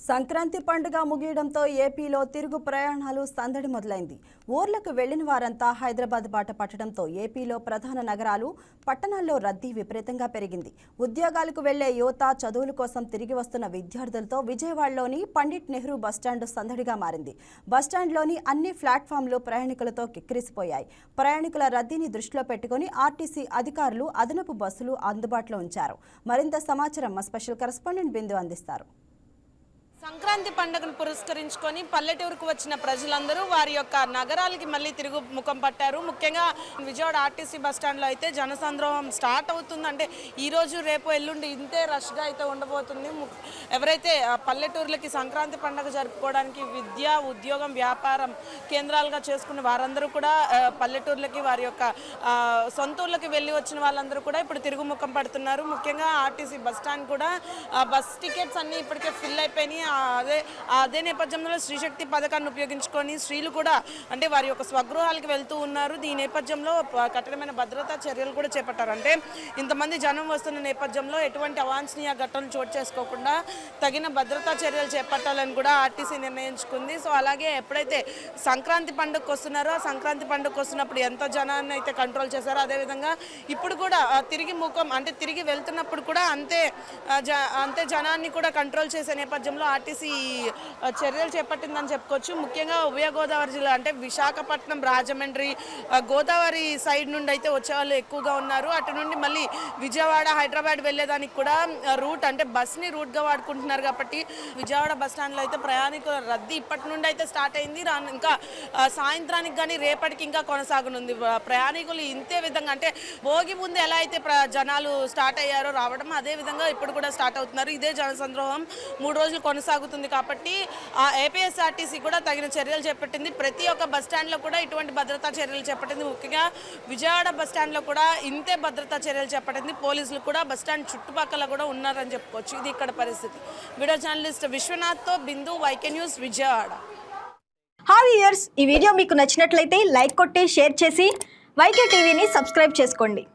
సంక్రాంతి పండుగ ముగియడంతో ఏపీలో తిరుగు ప్రయాణాలు సందడి మొదలైంది. ఊర్లకు వెళ్లిన వారంతా హైదరాబాద్ బాట పట్టడంతో ఏపీలో ప్రధాన నగరాలు, పట్టణాల్లో రద్దీ విపరీతంగా పెరిగింది. ఉద్యోగాలకు వెళ్లే యువత, చదువుల కోసం తిరిగి వస్తున్న విద్యార్థులతో విజయవాడలోని పండిట్ నెహ్రూ బస్టాండ్ సందడిగా మారింది. బస్టాండ్లోని అన్ని ప్లాట్ఫామ్లు ప్రయాణికులతో కిక్కిరిసిపోయాయి. ప్రయాణికుల రద్దీని దృష్టిలో పెట్టుకుని ఆర్టీసీ అధికారులు అదనపు బస్సులు అందుబాటులో ఉంచారు. మరింత సమాచారం మా స్పెషల్ కరెస్పాండెంట్ బిందు అందిస్తారు. సంక్రాంతి పండుగను పురస్కరించుకొని పల్లెటూరుకు వచ్చిన ప్రజలందరూ వారి యొక్క నగరాలకి మళ్ళీ తిరుగు ముఖం పట్టారు. ముఖ్యంగా విజయవాడ ఆర్టీసీ బస్టాండ్లో అయితే జనసంద్రోహం స్టార్ట్ అవుతుంది. అంటే ఈరోజు రేపు ఎల్లుండి ఇంతే రష్గా అయితే ఉండబోతుంది. ఎవరైతే పల్లెటూర్లకి సంక్రాంతి పండుగ జరుపుకోవడానికి విద్య, ఉద్యోగం, వ్యాపారం కేంద్రాలుగా చేసుకున్న వారందరూ కూడా పల్లెటూర్లకి వారి యొక్క సొంత ఊర్లకి వెళ్ళి వచ్చిన వాళ్ళందరూ కూడా ఇప్పుడు తిరుగుముఖం పడుతున్నారు. ముఖ్యంగా ఆర్టీసీ బస్టాండ్ కూడా బస్ టికెట్స్ అన్నీ ఇప్పటికే ఫిల్ అయిపోయినాయి. అదే నేపథ్యంలో స్త్రీశక్తి పథకాన్ని ఉపయోగించుకొని స్త్రీలు కూడా అంటే వారి యొక్క స్వగృహాలకు వెళ్తూ ఉన్నారు. ఈ నేపథ్యంలో కఠినమైన భద్రతా చర్యలు కూడా చేపట్టారు. అంటే ఇంతమంది జనం వస్తున్న నేపథ్యంలో ఎటువంటి అవాంఛనీయ ఘటనలు చోటు చేసుకోకుండా తగిన భద్రతా చర్యలు చేపట్టాలని కూడా ఆర్టీసీ నిర్ణయించుకుంది. సో అలాగే ఎప్పుడైతే సంక్రాంతి పండుగకు వస్తున్నారో సంక్రాంతి పండుగకు వస్తున్నప్పుడు ఎంత జనాన్ని అయితే కంట్రోల్ చేశారో అదేవిధంగా ఇప్పుడు కూడా తిరిగి వెళ్తున్నప్పుడు కూడా అంతే జనాన్ని కూడా కంట్రోల్ చేసే నేపథ్యంలో ఆర్టీసీ చర్యలు చేపట్టిందని చెప్పుకోవచ్చు. ముఖ్యంగా ఉభయ గోదావరి జిల్లా అంటే విశాఖపట్నం, రాజమండ్రి, గోదావరి సైడ్ నుండి అయితే వచ్చేవాళ్ళు ఎక్కువగా ఉన్నారు. అటు నుండి మళ్ళీ విజయవాడ, హైదరాబాద్ వెళ్ళేదానికి కూడా రూట్ అంటే బస్ని రూట్గా వాడుకుంటున్నారు. కాబట్టి విజయవాడ బస్టాండ్లో అయితే ప్రయాణికుల రద్దీ ఇప్పటి నుండి అయితే స్టార్ట్ అయింది. ఇంకా సాయంత్రానికి కానీ రేపటికి ఇంకా కొనసాగనుంది. ప్రయాణికులు ఇంతే విధంగా అంటే భోగి ముందు ఎలా అయితే జనాలు స్టార్ట్ అయ్యారో రావడం అదేవిధంగా ఇప్పుడు కూడా స్టార్ట్ అవుతున్నారు. ఇదే జనసంద్రోహం 3 రోజులు కొనసాగుతుంది. కాబట్టి ఏపీఎస్ఆర్టీసీ కూడా తగిన చర్యలు చేపట్టింది. ప్రతి ఒక్క బస్టాండ్లో కూడా ఇటువంటి భద్రతా చర్యలు చేపట్టింది. ముఖ్యంగా విజయవాడ బస్టాండ్లో కూడా ఇంతే భద్రతా చర్యలు చేపట్టింది. పోలీసులు కూడా బస్టాండ్ చుట్టుపక్కల కూడా ఉన్నారని చెప్పుకోవచ్చు. ఇది ఇక్కడ పరిస్థితి. వీడియో జర్నలిస్ట్ విశ్వనాథ్తో Bindu, YK news, Vijayawada. Hi viewers, ఈ వీడియో మీకు నచ్చినట్లయితే లైక్ కొట్టి షేర్ చేసి వైకే టీవీని సబ్స్క్రైబ్ చేసుకోండి.